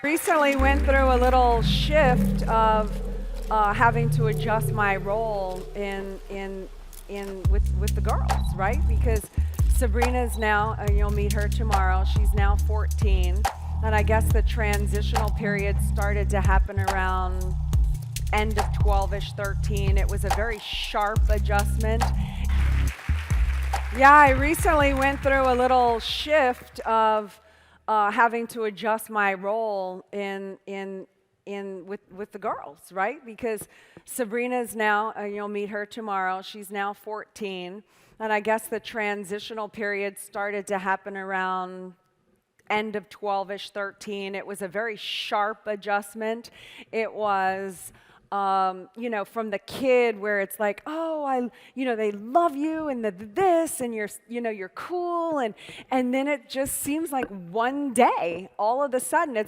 Recently went through a little shift of having to adjust my role with the girls, right? Because Sabrina's now, you'll meet her tomorrow. She's now 14, and I guess the transitional period started to happen around end of 12ish, 13. It was a very sharp adjustment. Yeah, I recently went through a little shift of having to adjust my role with the girls, right? Because Sabrina's now, you'll meet her tomorrow. She's now 14, and I guess the transitional period started to happen around end of 12ish, 13. It was a very sharp adjustment. It was from the kid where it's like, oh, they love you and this, and you're cool, and then it just seems like one day, all of a sudden,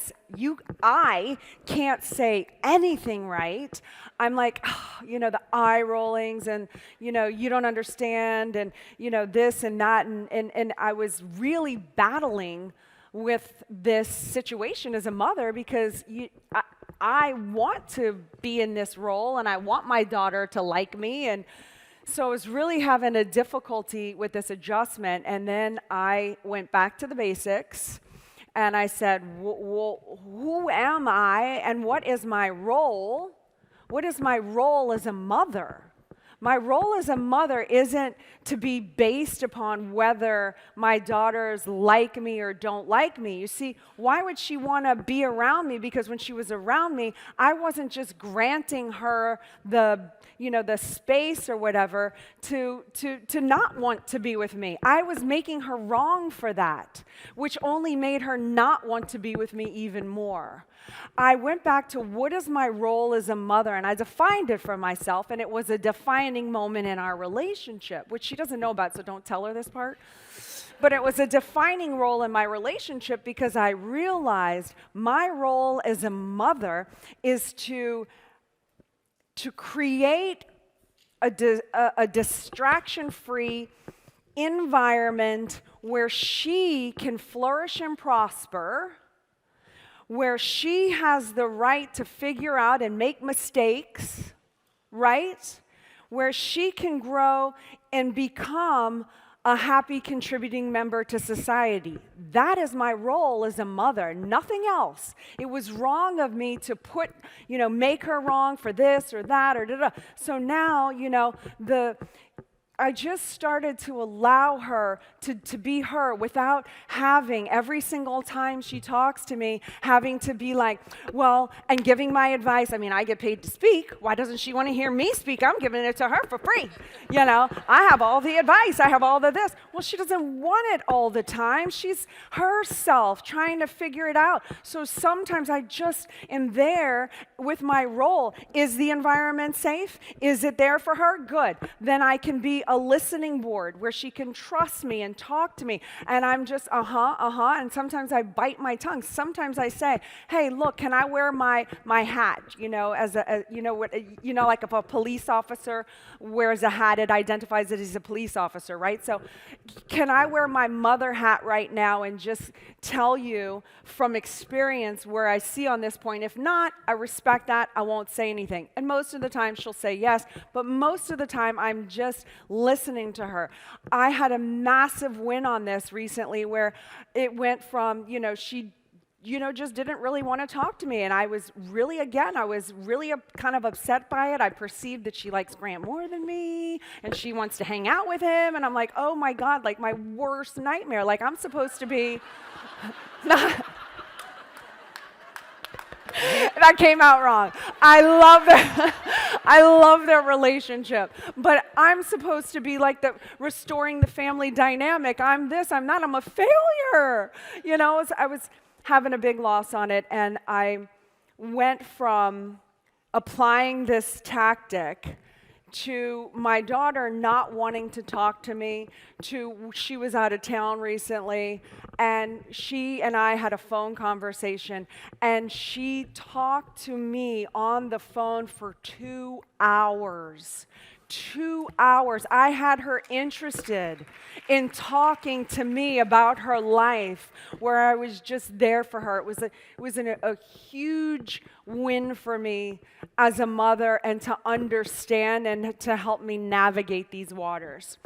I can't say anything right. I'm like, the eye rollings, and you don't understand, and this and that, and I was really battling with this situation as a mother because I want to be in this role and I want my daughter to like me, and so I was really having a difficulty with this adjustment. And then I went back to the basics and I said, who am I and what is my role? What is my role as a mother? My role as a mother isn't to be based upon whether my daughters like me or don't like me. You see, why would she want to be around me? Because when she was around me, I wasn't just granting her the space or whatever to not want to be with me. I was making her wrong for that, which only made her not want to be with me even more. I went back to what is my role as a mother, and I defined it for myself, and it was a defining moment in our relationship, which she doesn't know about, so don't tell her this part. But it was a defining role in my relationship because I realized my role as a mother is to create a distraction-free environment where she can flourish and prosper, where she has the right to figure out and make mistakes, right? Where she can grow and become a happy contributing member to society. That is my role as a mother, nothing else. It was wrong of me to make her wrong for this or that or da-da. So now, I just started to allow her to be her without having, every single time she talks to me, having to be like, well, and giving my advice. I mean, I get paid to speak. Why doesn't she want to hear me speak? I'm giving it to her for free. I have all the advice. I have all the this. Well, she doesn't want it all the time. She's herself trying to figure it out. So sometimes I just am there with my role. Is the environment safe? Is it there for her? Good. Then I can be a listening board where she can trust me and talk to me, and I'm just and sometimes I bite my tongue. Sometimes I say, hey, look, can I wear my hat, like if a police officer wears a hat, it identifies that he's a police officer, right? So can I wear my mother hat right now and just tell you from experience where I see on this point? If not, I respect that. I won't say anything. And most of the time she'll say yes, but most of the time I'm just listening to her. I had a massive win on this recently where it went from, she just didn't really want to talk to me. And I was really kind of upset by it. I perceived that she likes Grant more than me and she wants to hang out with him. And I'm like, oh my God, like my worst nightmare. Like I'm supposed to be not. That came out wrong. I love their relationship, but I'm supposed to be like restoring the family dynamic. I'm this, I'm that, I'm a failure. I was having a big loss on it, and I went from applying this tactic to my daughter not wanting to talk to me, to she was out of town recently, and she and I had a phone conversation, and she talked to me on the phone for 2 hours. 2 hours. I had her interested in talking to me about her life, where I was just there for her. It was a huge win for me as a mother, and to understand and to help me navigate these waters.